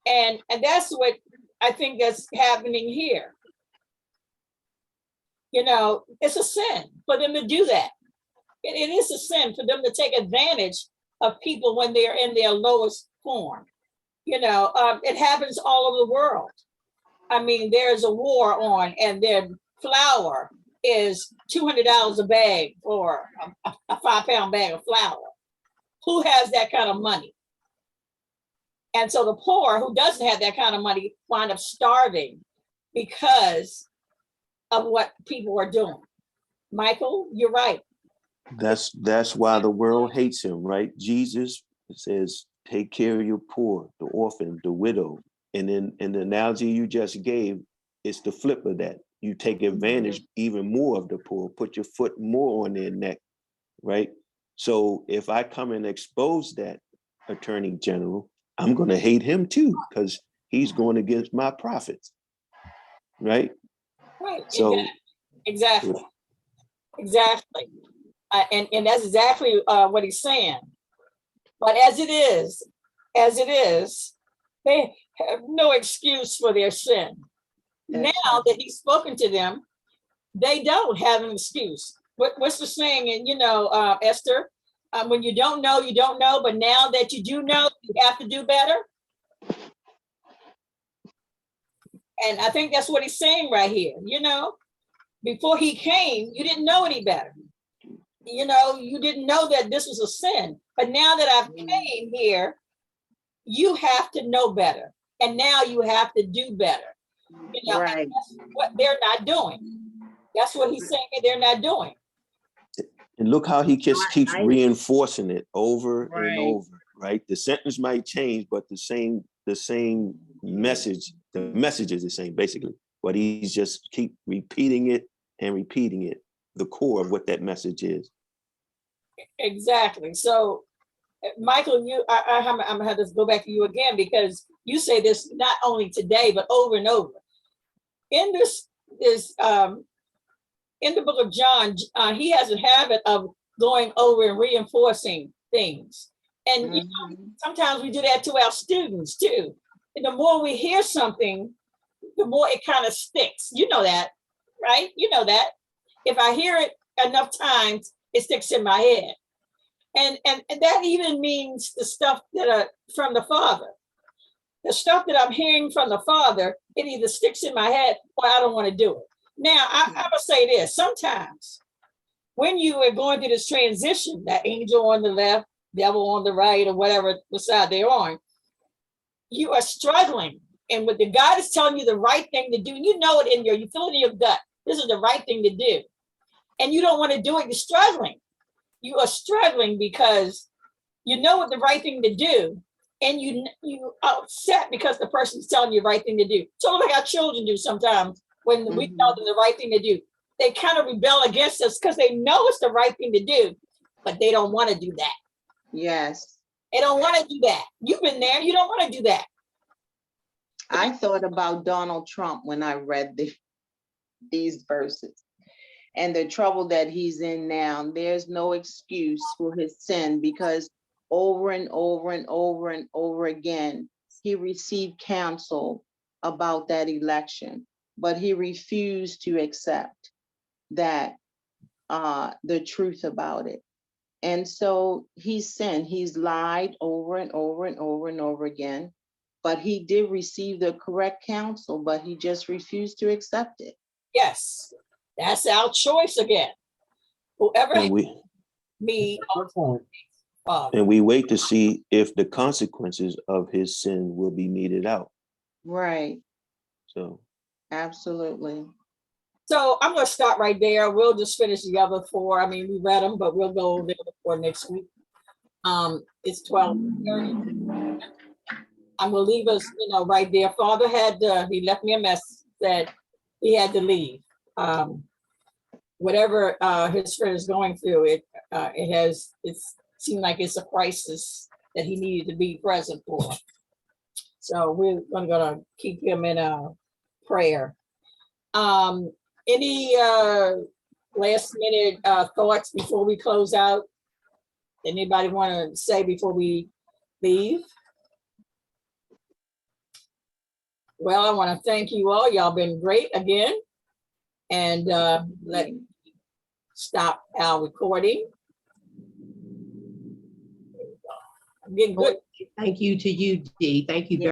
And that's what I think that's happening here. You know, it's a sin for them to do that. It is a sin for them to take advantage of people when they're in their lowest form. You know, it happens all over the world. I mean, there's a war on, and their flour is $200 a bag for a 5-pound bag of flour. Who has that kind of money? And so the poor who doesn't have that kind of money wind up starving because of what people are doing. Michael, you're right. That's why the world hates him, right? Jesus says, take care of your poor, the orphan, the widow. And then in the analogy you just gave, it's the flip of that. You take advantage even more of the poor, put your foot more on their neck, right? So if I come and expose that Attorney General, I'm going to hate him too, because he's going against my profits, right? Right. So exactly. And that's exactly what he's saying. But as it is, they have no excuse for their sin. Now that he's spoken to them, they don't have an excuse. What's the saying? And you know, Esther, when you don't know, you don't know, but now that you do know, you have to do better. And I think that's what he's saying right here. You know, before he came, you didn't know any better. You know, you didn't know that this was a sin. But now that I've came here, you have to know better. And now you have to do better. You know, Right. and that's what they're not doing. That's what he's saying they're not doing. And look how he just keeps I- reinforcing it over and Right. over, right? The sentence might change, but the same message, the message is the same, basically. But he's just keep repeating it and repeating it, the core of what that message is. Exactly. So, Michael, I'm gonna have to go back to you again because you say this not only today but over and over. In this in the book of John, he has a habit of going over and reinforcing things, and you know, sometimes we do that to our students too. And the more we hear something, the more it kind of sticks. You know that, right? You know that. If I hear it enough times, it sticks in my head. And that even means the stuff that are from the Father. The stuff that I'm hearing from the Father, it either sticks in my head or I don't want to do it. Now, I would say this, sometimes when you are going through this transition, that angel on the left, devil on the right, or whatever the side they're on, you are struggling. And what the God is telling you the right thing to do, you know it you feel it in your gut. This is the right thing to do. And you don't want to do it, you're struggling. You are struggling because you know what the right thing to do, and you are upset because the person's telling you the right thing to do. So like our children do sometimes when we tell them the right thing to do. They kind of rebel against us because they know it's the right thing to do, but they don't want to do that. Yes. They don't want to do that. You've been there, you don't want to do that. I thought about Donald Trump when I read these verses and the trouble that he's in now. There's no excuse for his sin because over and over and over and over again, he received counsel about that election, but he refused to accept that the truth about it. And so he's sinned. He's lied over and over and over and over again. But he did receive the correct counsel, but he just refused to accept it. Yes, that's our choice again. Whoever And me, and we wait to see if the consequences of his sin will be meted out. Right. So Absolutely. So I'm going to stop right there. We'll just finish the other four. I mean, we read them, but we'll go there for next week. It's 12:30. I'm going to leave us, right there. Father he left me a message that he had to leave. Whatever his friend is going through, it seemed like it's a crisis that he needed to be present for. So we're going to keep him in prayer. Any last minute thoughts before we close out? Anybody want to say before we leave? Well, I want to thank you all. Y'all been great again. And let's stop our recording. I'm getting good. Thank you to you, Dee. Thank you very